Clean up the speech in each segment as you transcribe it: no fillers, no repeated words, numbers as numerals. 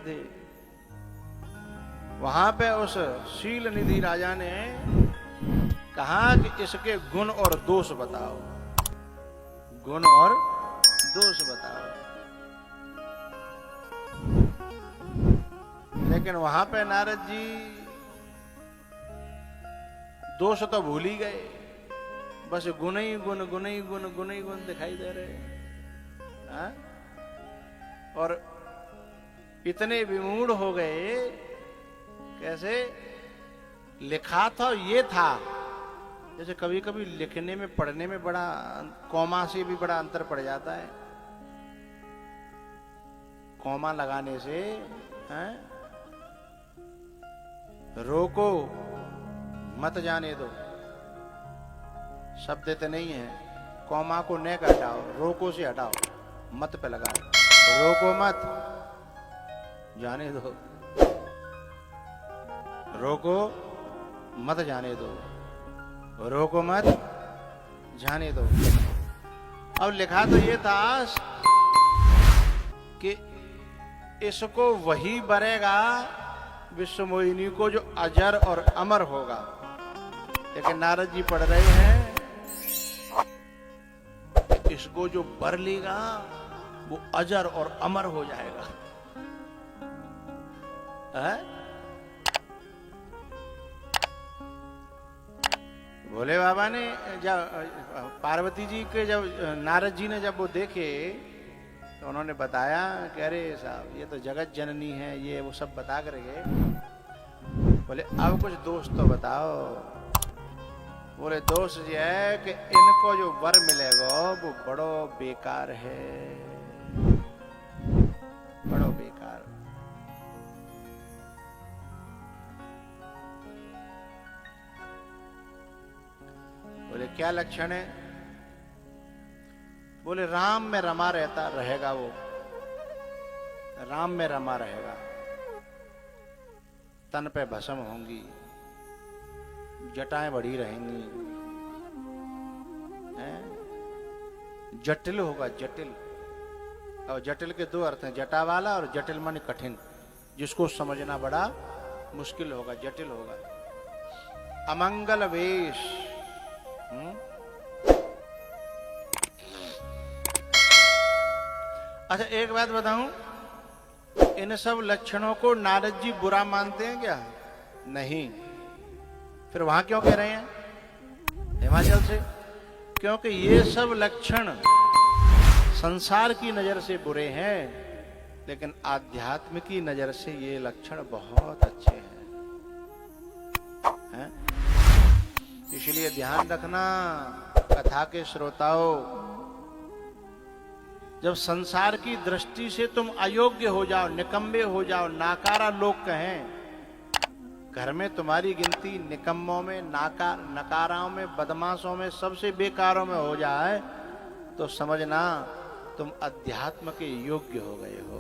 थे। वहां पे उस शील निधि राजा ने कहा कि इसके गुण और दोष बताओ, गुण और दोष बताओ। लेकिन वहां पे नारद जी दोष तो भूल ही गए, बस गुण ही गुण, गुण ही गुण, गुण ही गुण दिखाई दे रहे। हाँ? और इतने विमूढ़ हो गए, कैसे लिखा था ये था, जैसे कभी कभी लिखने में पढ़ने में बड़ा कॉमा से भी बड़ा अंतर पड़ जाता है। कॉमा लगाने से हैं? रोको मत जाने दो, शब्द तो नहीं है, कॉमा को न हटाओ, रोको से हटाओ, मत पे लगाओ। रोको मत जाने दो, रोको मत जाने दो, रोको मत जाने दो। अब लिखा तो ये था कि इसको वही बरेगा विश्व मोहिनी को जो अजर और अमर होगा। लेकिन नारद जी पढ़ रहे हैं इसको जो बर लेगा वो अजर और अमर हो जाएगा। है? भोले बाबा ने जब पार्वती जी के जब नारद जी ने जब वो देखे तो उन्होंने बताया कि अरे साहब ये तो जगत जननी है, ये वो सब बता कर गए। बोले अब कुछ दोष तो बताओ। बोले दोष ये है कि इनको जो वर मिलेगा वो बड़ो बेकार है, बड़ो बेकार। बोले क्या लक्षण है? बोले राम में रमा रहता रहेगा, वो राम में रमा रहेगा, तन पे भस्म होंगी, जटाएं बढ़ी रहेंगी, जटिल होगा, जटिल। और जटिल के दो अर्थ हैं, जटा वाला और जटिल माने कठिन, जिसको समझना बड़ा मुश्किल होगा, जटिल होगा। अमंगल वेश। अच्छा एक बात बताऊं, इन सब लक्षणों को नारद जी बुरा मानते हैं क्या? नहीं। फिर वहां क्यों कह रहे हैं हिमाचल से? क्योंकि ये सब लक्षण संसार की नजर से बुरे हैं, लेकिन आध्यात्म की नजर से ये लक्षण बहुत अच्छे हैं? इसलिए ध्यान रखना कथा के श्रोताओं, जब संसार की दृष्टि से तुम अयोग्य हो जाओ, निकम्मे हो जाओ, नाकारा लोग कहें, घर में तुम्हारी गिनती निकम्मों में, नकाराओं में, बदमाशों में, सबसे बेकारों में हो जाए, तो समझना तुम अध्यात्म के योग्य हो गए हो।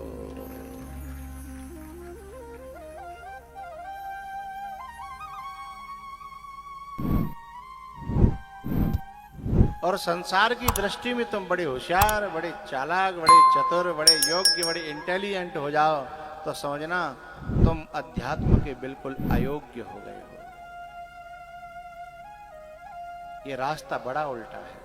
और संसार की दृष्टि में तुम बड़े होशियार, बड़े चालाक, बड़े चतुर, बड़े योग्य, बड़े इंटेलिजेंट हो जाओ, तो समझना तुम अध्यात्म के बिल्कुल अयोग्य हो गए हो। ये रास्ता बड़ा उल्टा है।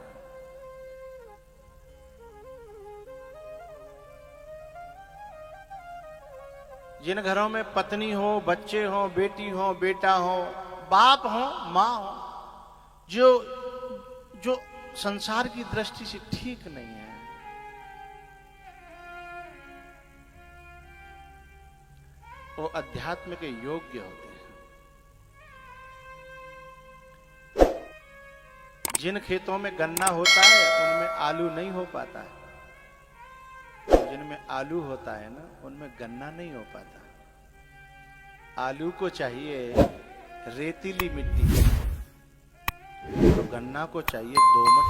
जिन घरों में पत्नी हो, बच्चे हो, बेटी हो, बेटा हो, बाप हो, मां हो, जो संसार की दृष्टि से ठीक नहीं है, वो अध्यात्म के योग्य होते हैं। जिन खेतों में गन्ना होता है उनमें आलू नहीं हो पाता है, जिनमें आलू होता है ना उनमें गन्ना नहीं हो पाता। आलू को चाहिए रेतीली मिट्टी, तो गन्ना को चाहिए दोमट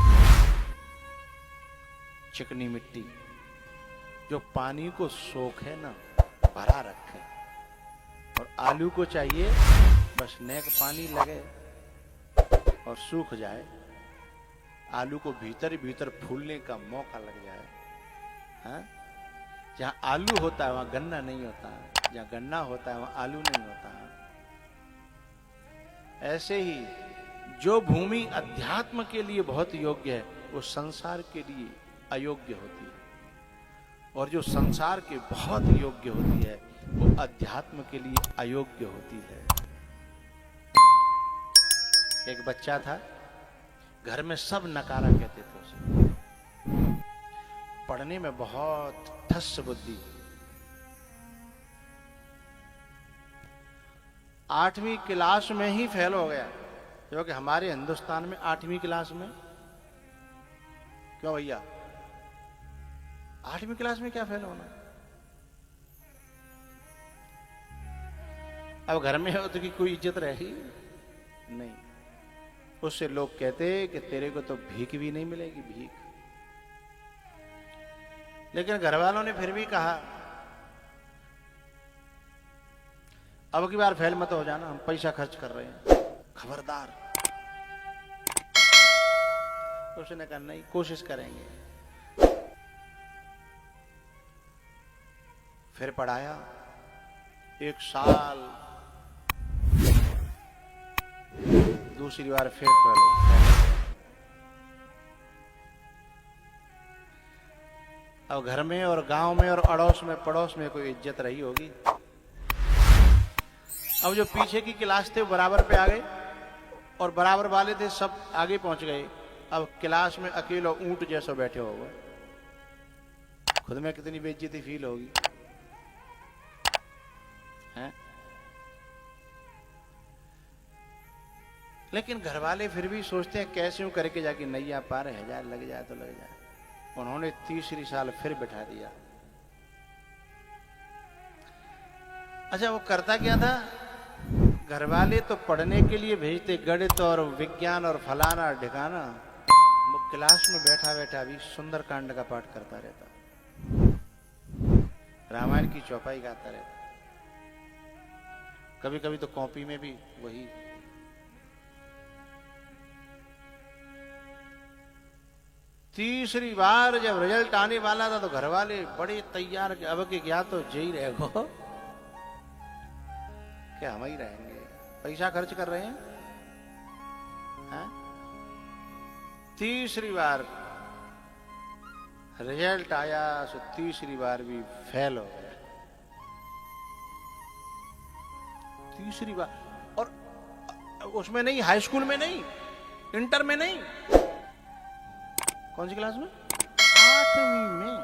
चिकनी मिट्टी, जो पानी को सोखे ना, भरा रखे। और आलू को चाहिए बस नेक पानी लगे और सूख जाए, आलू को भीतर ही भीतर फूलने का मौका लग जाए। हाँ? जहां आलू होता है वहां गन्ना नहीं होता है। जहां गन्ना होता है वहां आलू नहीं होता। ऐसे ही जो भूमि अध्यात्म के लिए बहुत योग्य है वो संसार के लिए अयोग्य होती है, और जो संसार के बहुत योग्य होती है वो अध्यात्म के लिए अयोग्य होती है। एक बच्चा था, घर में सब नकारा कहते थे उसे, पढ़ने में बहुत ठस बुद्धि। 8वीं क्लास में ही फेल हो गया, क्योंकि हमारे हिंदुस्तान में 8वीं क्लास में, क्यों भैया 8वीं क्लास में क्या फेल होना? अब घर में हो तो की कोई इज्जत रही नहीं। उससे लोग कहते कि तेरे को तो भीख भी नहीं मिलेगी, भीख। लेकिन घर वालों ने फिर भी कहा अब की बार फेल मत हो जाना, हम पैसा खर्च कर रहे हैं, खबरदार। उसने कहा नहीं, कोशिश करेंगे। फिर पढ़ाया 1 साल, दूसरी बार फिर फेल हो। अब घर में और गांव में और अड़ोस में पड़ोस में कोई इज्जत रही होगी? अब जो पीछे की क्लास थे वो बराबर पे आ गए, और बराबर वाले थे सब आगे पहुंच गए। अब क्लास में अकेला ऊंट जैसा बैठे होगा, खुद में कितनी बेइज्जती फील होगी, हैं? लेकिन घर वाले फिर भी सोचते हैं कैसे यूं करके जाके नैया पार है जाए, लग जाए तो लग जाए। उन्होंने तीसरी साल फिर बैठा दिया। अच्छा, वो करता क्या था? घर वाले तो पढ़ने के लिए भेजते गणित और विज्ञान और फलाना ढिकाना, वो क्लास में बैठा बैठा भी सुंदरकांड का पाठ करता रहता, रामायण की चौपाई गाता रहता, कभी कभी तो कॉपी में भी वही। तीसरी बार जब रिजल्ट आने वाला था तो घर वाले बड़े तैयार कि अब के क्या तो जई रहेगो, क्या हम ही रहेंगे, पैसा खर्च कर रहे हैं, हैं? तीसरी बार रिजल्ट आया तो तीसरी बार भी फेल हो गया। तीसरी बार, और उसमें नहीं, हाई स्कूल में नहीं, इंटर में नहीं, कौन सी क्लास में? 8वीं में।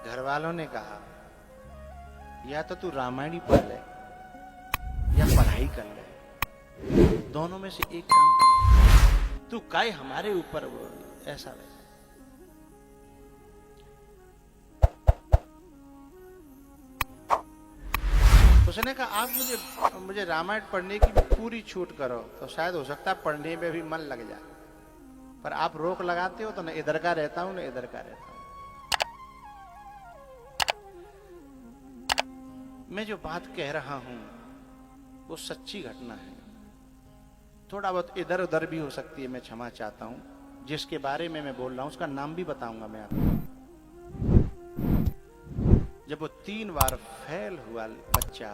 घर वालों ने कहा या तो तू रामायण ही पढ़ ले या पढ़ाई कर ले, दोनों में से एक काम कर, तू काय हमारे ऊपर वो ऐसा वैसा। उसने कहा आप मुझे रामायण पढ़ने की पूरी छूट करो तो शायद हो सकता है पढ़ने में भी मन लग जाए, पर आप रोक लगाते हो तो न इधर का रहता हूं न इधर का रहता हूं। मैं जो बात कह रहा हूं वो सच्ची घटना है, थोड़ा बहुत इधर उधर भी हो सकती है, मैं क्षमा चाहता हूं। जिसके बारे में मैं बोल रहा हूं उसका नाम भी बताऊंगा मैं आपको। जब वो 3 बार फेल हुआ बच्चा,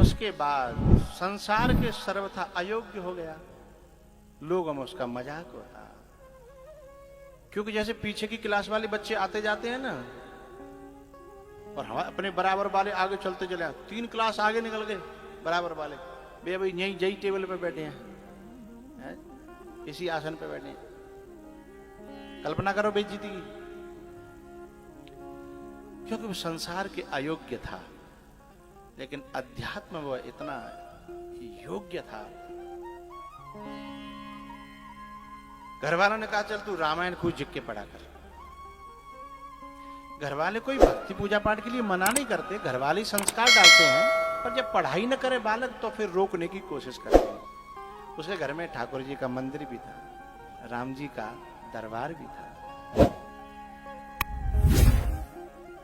उसके बाद संसार के सर्वथा अयोग्य हो गया, लोगों में उसका मजाक होता, क्योंकि जैसे पीछे की क्लास वाले बच्चे आते जाते हैं ना, और हम अपने बराबर वाले आगे चलते चले, 3 क्लास आगे निकल गए बराबर वाले, वे भाई यही जई टेबल पे बैठे हैं, इसी आसन पे बैठे हैं। कल्पना करो बेइज्जती की, क्योंकि वो संसार के अयोग्य था, लेकिन अध्यात्म वो इतना योग्य था। घर वालों ने कहा चल तू रामायण खूब जिक के पढ़ा कर। घर वाले कोई भक्ति पूजा पाठ के लिए मना नहीं करते, घर वाले संस्कार डालते हैं, पर जब पढ़ाई न करे बालक तो फिर रोकने की कोशिश करते हैं। उसके घर में ठाकुर जी का मंदिर भी था, राम जी का दरबार भी था।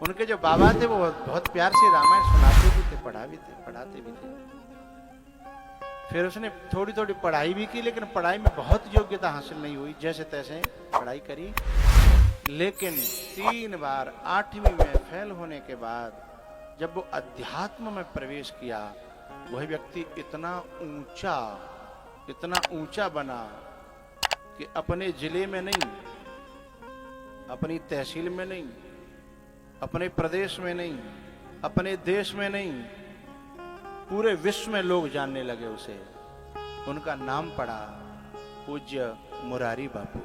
उनके जो बाबा थे वो बहुत प्यार से रामायण सुनाते भी थे, पढ़ाते भी थे। फिर उसने थोड़ी थोड़ी पढ़ाई भी की, लेकिन पढ़ाई में बहुत योग्यता हासिल नहीं हुई, जैसे तैसे पढ़ाई करी। लेकिन 3 बार 8वीं में फेल होने के बाद जब वो अध्यात्म में प्रवेश किया, वही व्यक्ति इतना ऊंचा बना कि अपने जिले में नहीं, अपनी तहसील में नहीं, अपने प्रदेश में नहीं, अपने देश में नहीं, पूरे विश्व में लोग जानने लगे उसे। उनका नाम पड़ा पूज्य मुरारी बापू।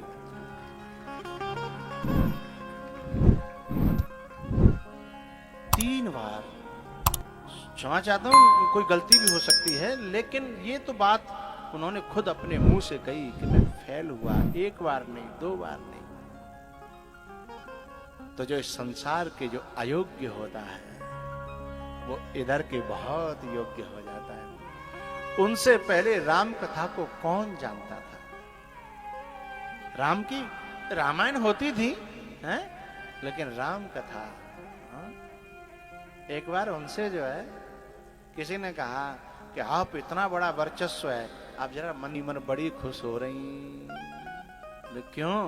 तीन बार, क्षमा चाहता हूं कोई गलती भी हो सकती है, लेकिन ये तो बात उन्होंने खुद अपने मुंह से कही कि मैं फेल हुआ, 1 बार नहीं, 2 बार नहीं। तो जो इस संसार के जो अयोग्य होता है वो इधर के बहुत योग्य हो जाता है। उनसे पहले राम कथा को कौन जानता था? राम की रामायण होती थी हैं? लेकिन राम कथा, एक बार उनसे जो है किसी ने कहा कि आप इतना बड़ा वर्चस्व है, आप जरा मन ही मन बड़ी खुश हो रही। क्यों?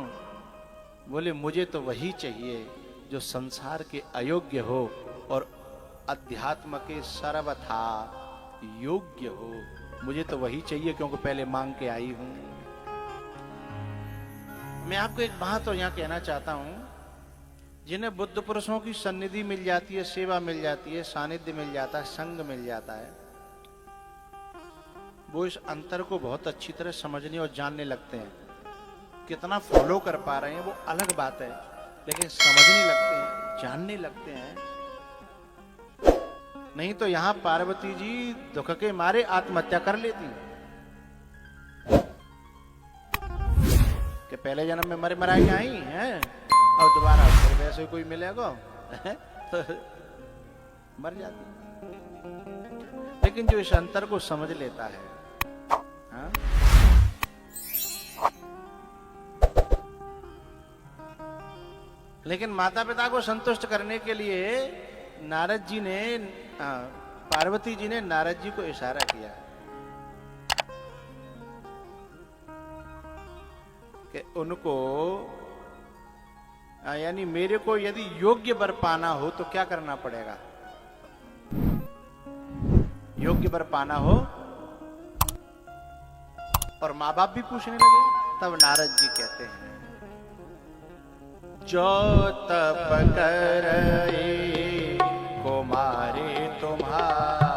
बोले मुझे तो वही चाहिए जो संसार के अयोग्य हो और अध्यात्म के सर्वथा योग्य हो। मुझे तो वही चाहिए, क्योंकि पहले मांग के आई हूं। मैं आपको एक बात और यहां कहना चाहता हूं, जिन्हें बुद्ध पुरुषों की सन्निधि मिल जाती है, सेवा मिल जाती है, सानिध्य मिल जाता है, संग मिल जाता है, वो इस अंतर को बहुत अच्छी तरह समझने और जानने लगते हैं। कितना फॉलो कर पा रहे हैं वो अलग बात है, लेकिन समझने लगते हैं, जानने लगते हैं। नहीं तो यहां पार्वती जी दुख के मारे आत्महत्या कर लेती कि पहले जन्म में मरे मराई आई हैं और दोबारा फिर वैसे कोई मिलेगा तो मर जाती। लेकिन जो इस अंतर को समझ लेता है, हाँ? लेकिन माता पिता को संतुष्ट करने के लिए नारद जी ने, पार्वती जी ने नारद जी को इशारा किया कि उनको, यानी मेरे को यदि योग्य वर पाना हो तो क्या करना पड़ेगा? योग्य वर पाना हो। और माँ बाप भी पूछने लगे। तब नारद जी कहते हैं, जो तप करे कुमारी तुम्हारी,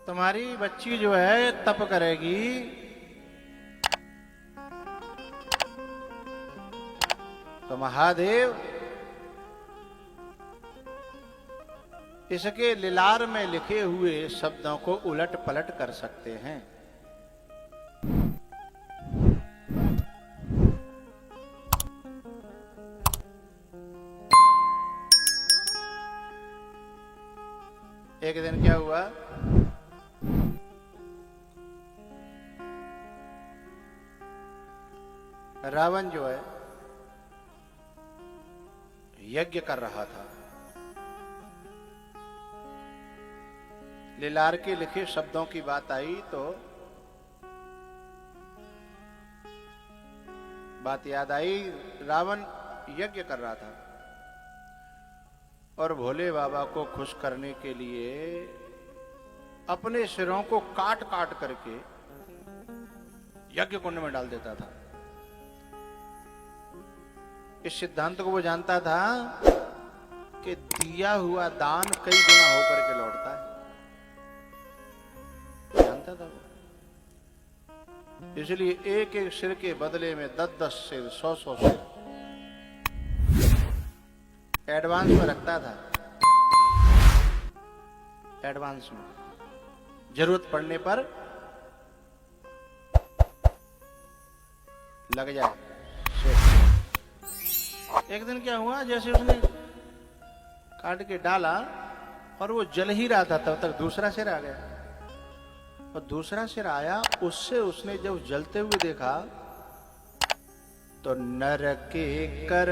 तुम्हारी बच्ची जो है तप करेगी, तो महादेव इसके लिलार में लिखे हुए शब्दों को उलट पलट कर सकते हैं। एक दिन क्या हुआ, रावण जो है यज्ञ कर रहा था। लिलार के लिखे शब्दों की बात आई तो बात याद आई, रावण यज्ञ कर रहा था और भोले बाबा को खुश करने के लिए अपने सिरों को काट काट करके यज्ञ कुंड में डाल देता था। इस सिद्धांत को वो जानता था कि दिया हुआ दान कई गुना होकर के लौटता है, जानता था वो। इसलिए एक एक सिर के बदले में 10-10 सिर, 100-100 सिर एडवांस में रखता था। एडवांस में जरूरत पड़ने पर लग जाए। एक दिन क्या हुआ, जैसे उसने काट के डाला और वो जल ही रहा था, तब तक दूसरा सिर आ गया। और दूसरा सिर आया, उससे उसने जब जलते हुए देखा तो नरके कर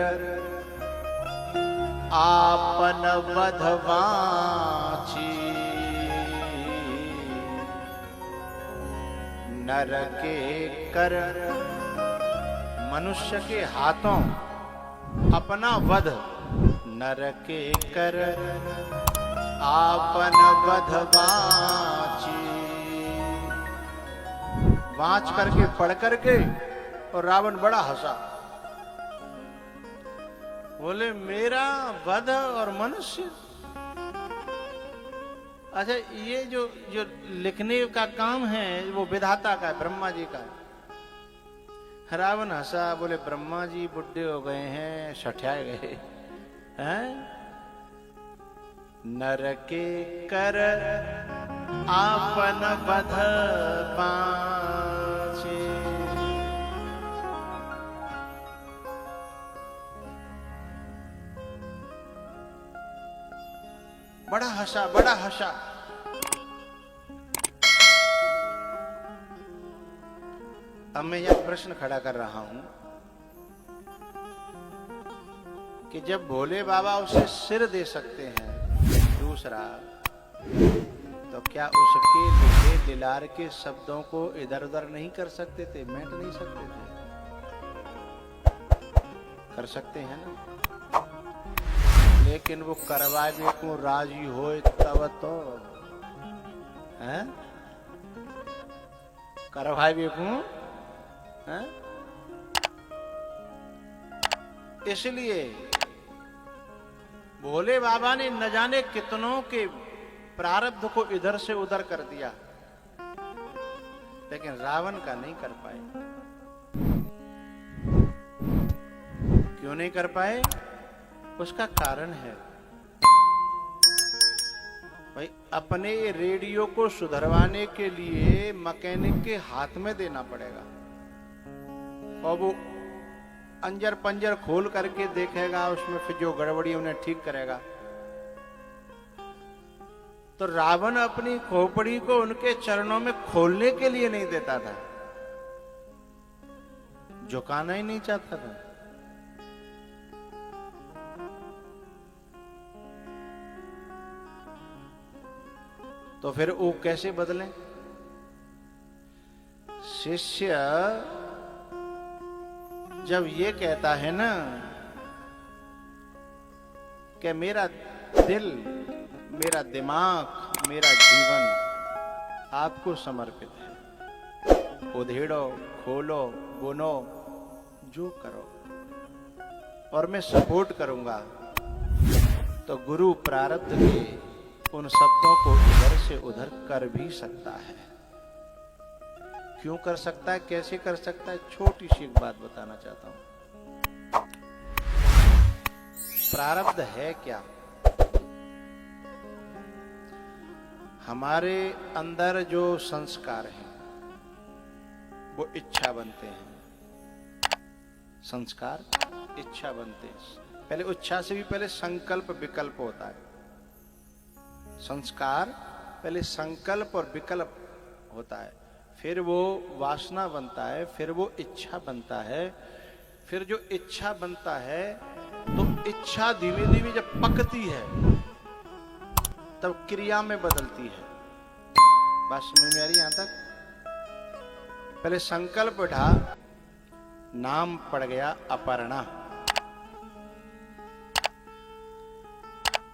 आपन वधवाची, नरके कर मनुष्य के हाथों अपना वध, नरके कर आपन वधवाची, वाच करके पढ़ करके। और रावण बड़ा हंसा, बोले मेरा वध और मनुष्य, अच्छा ये जो लिखने का काम है वो विधाता का है, ब्रह्मा जी का है। रावण हंसा, बोले ब्रह्मा जी बुढ़े हो गए हैं, सठियाए गए हैं। नरके कर आपन वध पाछे, बड़ा हंसा, बड़ा हंसा। अब मैं यह प्रश्न खड़ा कर रहा हूं कि जब भोले बाबा उसे सिर दे सकते हैं दूसरा, तो क्या उसके लिखे लिलार के शब्दों को इधर उधर नहीं कर सकते थे, मिट नहीं सकते थे? कर सकते हैं ना। लेकिन वो करवावे को राजी हो तब तो है, करवावे को है। इसलिए भोले बाबा ने न जाने कितनों के प्रारब्ध को इधर से उधर कर दिया, लेकिन रावण का नहीं कर पाए। क्यों नहीं कर पाए? उसका कारण है भाई, अपने रेडियो को सुधरवाने के लिए मैकेनिक के हाथ में देना पड़ेगा, और वो अंजर पंजर खोल करके देखेगा, उसमें फिर जो गड़बड़ी उन्हें ठीक करेगा। तो रावण अपनी खोपड़ी को उनके चरणों में खोलने के लिए नहीं देता था, झुकाना ही नहीं चाहता था। तो फिर वो कैसे बदले? शिष्य जब ये कहता है ना कि मेरा दिल, मेरा दिमाग, मेरा जीवन आपको समर्पित है, उधेड़ो, खोलो, बुनो, जो करो, और मैं सपोर्ट करूंगा, तो गुरु प्रारब्ध के उन शब्दों को इधर से उधर कर भी सकता है। क्यों कर सकता है, कैसे कर सकता है, छोटी सी एक बात बताना चाहता हूं। प्रारब्ध है क्या? हमारे अंदर जो संस्कार हैं वो इच्छा बनते हैं। संस्कार इच्छा बनते हैं। पहले इच्छा से भी पहले संकल्प विकल्प होता है। संस्कार पहले संकल्प और विकल्प होता है, फिर वो वासना बनता है, फिर वो इच्छा बनता है। फिर जो इच्छा बनता है तो इच्छा धीमे धीमे जब पकती है तब क्रिया में बदलती है। बात समझ में आ रही? यहां तक पहले संकल्प उठा, नाम पड़ गया अपर्णा।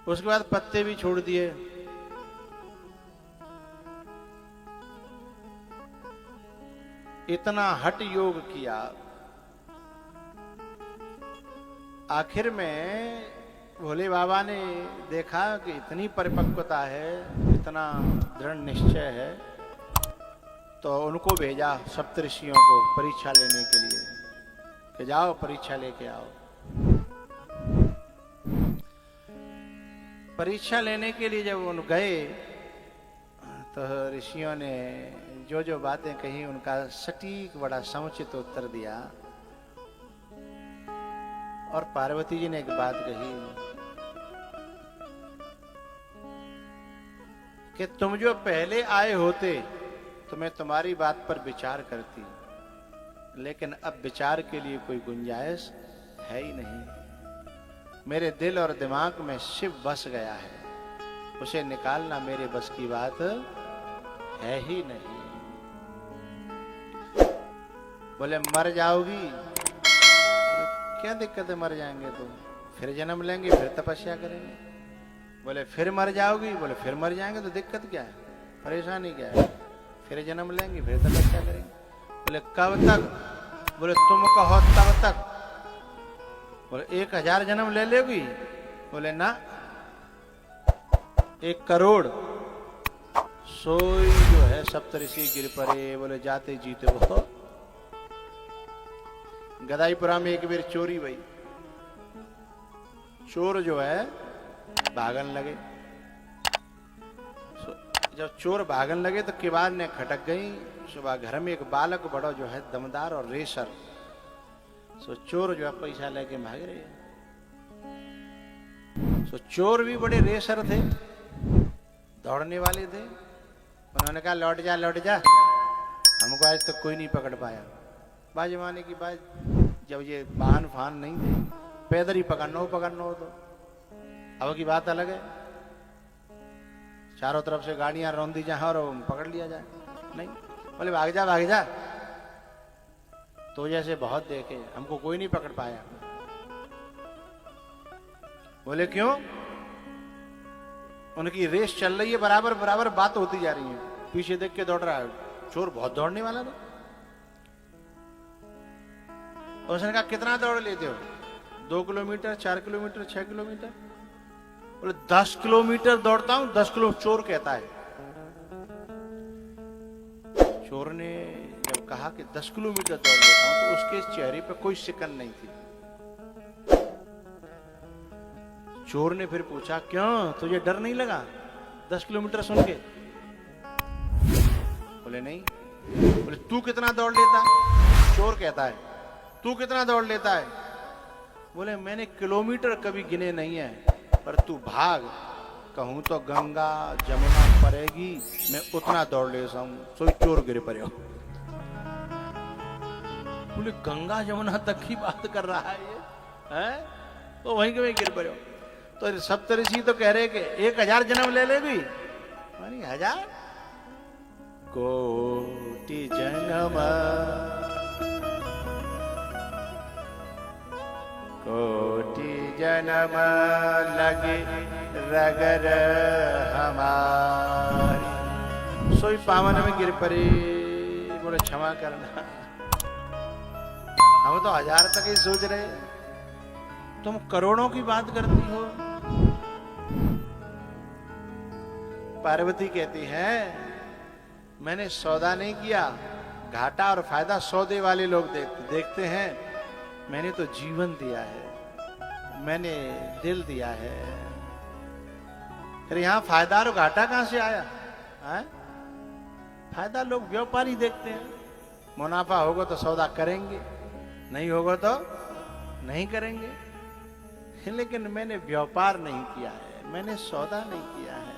उसके बाद पत्ते भी छोड़ दिए। इतना हठ योग किया, आखिर में भोले बाबा ने देखा कि इतनी परिपक्वता है, इतना दृढ़ निश्चय है, तो उनको भेजा सप्तऋषियों को परीक्षा लेने के लिए कि जाओ परीक्षा लेके आओ। परीक्षा लेने के लिए जब उन गए तो ऋषियों ने जो जो बातें कही उनका सटीक बड़ा समुचित उत्तर दिया। और पार्वती जी ने एक बात कही कि तुम जो पहले आए होते तो मैं तुम्हारी बात पर विचार करती, लेकिन अब विचार के लिए कोई गुंजाइश है ही नहीं। मेरे दिल और दिमाग में शिव बस गया है, उसे निकालना मेरे बस की बात है ही नहीं। बोले मर जाओगी? बोले क्या दिक्कत है, मर जाएंगे तो फिर जन्म लेंगे, फिर तपस्या करेंगे। बोले फिर मर जाओगी? बोले फिर मर जाएंगे तो दिक्कत क्या है, परेशानी क्या है, फिर जन्म लेंगे, फिर तपस्या करेंगे। बोले कब तक? बोले तुम कहो तब तक। बोले 1000 जन्म ले लेगी? बोले ना, 1 करोड़। सोई जो है सप्तऋषि गिर पड़े, बोले जाते जीते वो। गदाईपुरा में एक बार चोरी भई। चोर जो है भागन लगे। जब चोर भागन लगे तो किवाड़ ने खटक गई। सुबह घर में एक बालक बड़ा जो है दमदार और रेसर, सो चोर जो है पैसा लेके भाग रहे। सो चोर भी बड़े रेसर थे, दौड़ने वाले थे। उन्होंने कहा लौट जा लौट जा, हमको आज तक कोई नहीं पकड़ पाया। बाज जमाने की बात, जब ये वाहन फान नहीं थे, पैदल ही पकड़ना हो तो। अब की बात अलग है, चारों तरफ से गाड़ियां रौंदी जाए और पकड़ लिया जाए। नहीं, बोले भाग जा। तो जैसे बहुत देखे, हमको कोई नहीं पकड़ पाया। बोले क्यों? उनकी रेस चल रही है, बराबर बराबर बात होती जा रही है। पीछे देख के दौड़ रहा है चोर, बहुत दौड़ने वाला था। उसने कहा कितना दौड़ लेते हो? 2 किलोमीटर, 4 किलोमीटर, 6 किलोमीटर। बोले 10 किलोमीटर दौड़ता हूं। 10 किलो चोर कहता है। चोर ने जब कहा कि 10 किलोमीटर दौड़ लेता हूं, तो उसके चेहरे पे कोई शिकन नहीं थी। चोर ने फिर पूछा क्यों, तुझे डर नहीं लगा 10 किलोमीटर सुन के? बोले नहीं। बोले तू कितना दौड़ लेता है? चोर कहता है तू कितना दौड़ लेता है? बोले मैंने किलोमीटर कभी गिने नहीं है, पर तू भाग, कहूं तो गंगा जमुना पड़ेगी, मैं उतना दौड़ लेता हूं। सोई चोर गिरे पड़े हो। बोले गंगा जमुना तक की बात कर रहा है ये, है? तो वहीं के वहीं गिर पड़े हो। तो सप्तऋषि तो कह रहे कि 1000 जन्म ले लेगी। मानी 1000 कोटि जन्म, कोटि जन्म लगे रगर हमारी। सोई पावन में गिर पड़े। बोले क्षमा करना, हम तो 1000 तक ही सोच रहे, तुम करोड़ों की बात करती हो। पार्वती कहती है मैंने सौदा नहीं किया, घाटा और फायदा सौदे वाले लोग देखते हैं, मैंने तो जीवन दिया है, मैंने दिल दिया है। फिर यहां फायदा और घाटा कहां से आया है? फायदा लोग व्यापारी देखते हैं, मुनाफा होगा तो सौदा करेंगे, नहीं होगा तो नहीं करेंगे। लेकिन मैंने व्यापार नहीं किया है, मैंने सौदा नहीं किया है।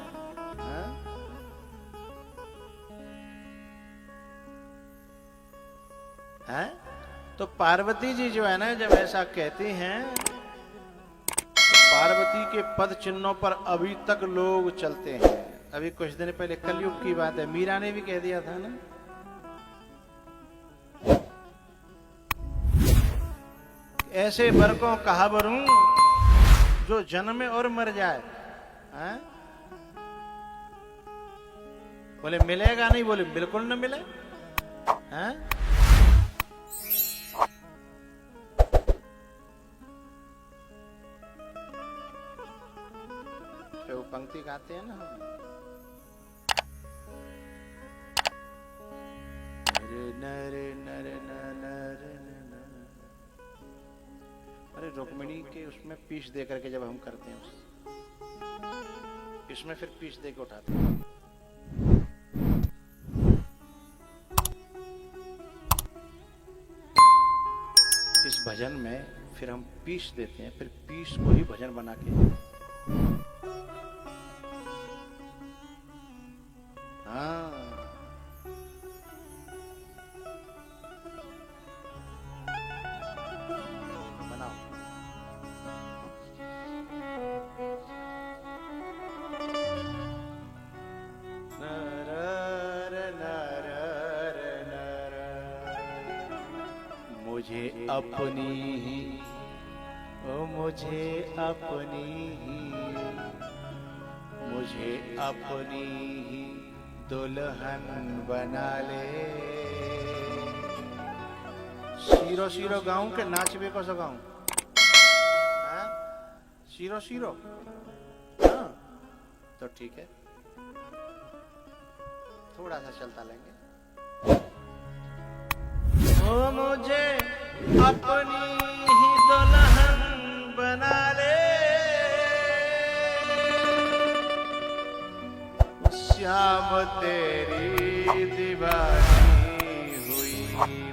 हैं? तो पार्वती जी जो है ना, जब ऐसा कहती हैं, तो पार्वती के पद चिन्हों पर अभी तक लोग चलते हैं। अभी कुछ दिन पहले कलयुग की बात है, मीरा ने भी कह दिया था ना, ऐसे बर को कहा बरूं जो जन्मे और मर जाए। हैं? बोले मिलेगा नहीं, बोले बिल्कुल न मिले। हैं? फिर वो पंक्ति गाते हैं ना, नर नर नर नर। अरे रुक्मिणी के उसमें पीस दे करके जब हम करते हैं, इसमें फिर पीस दे के उठाते हैं। इस भजन में फिर हम पीस देते हैं, फिर पीस को ही भजन बना के। हाँ, बनाओ। मुझे अपनी ही, ओ मुझे अपनी ही, मुझे अपनी ही दुल्हन बना ले। शीरो शीरो गाऊं के नाचबे को सो गाऊं? Shero shero? हाँ, तो ठीक है, थोड़ा सा चलता लेंगे। ओ मुझे अपनी ही दुल्हन बना ले, श्याम तेरी दीवानी हुई।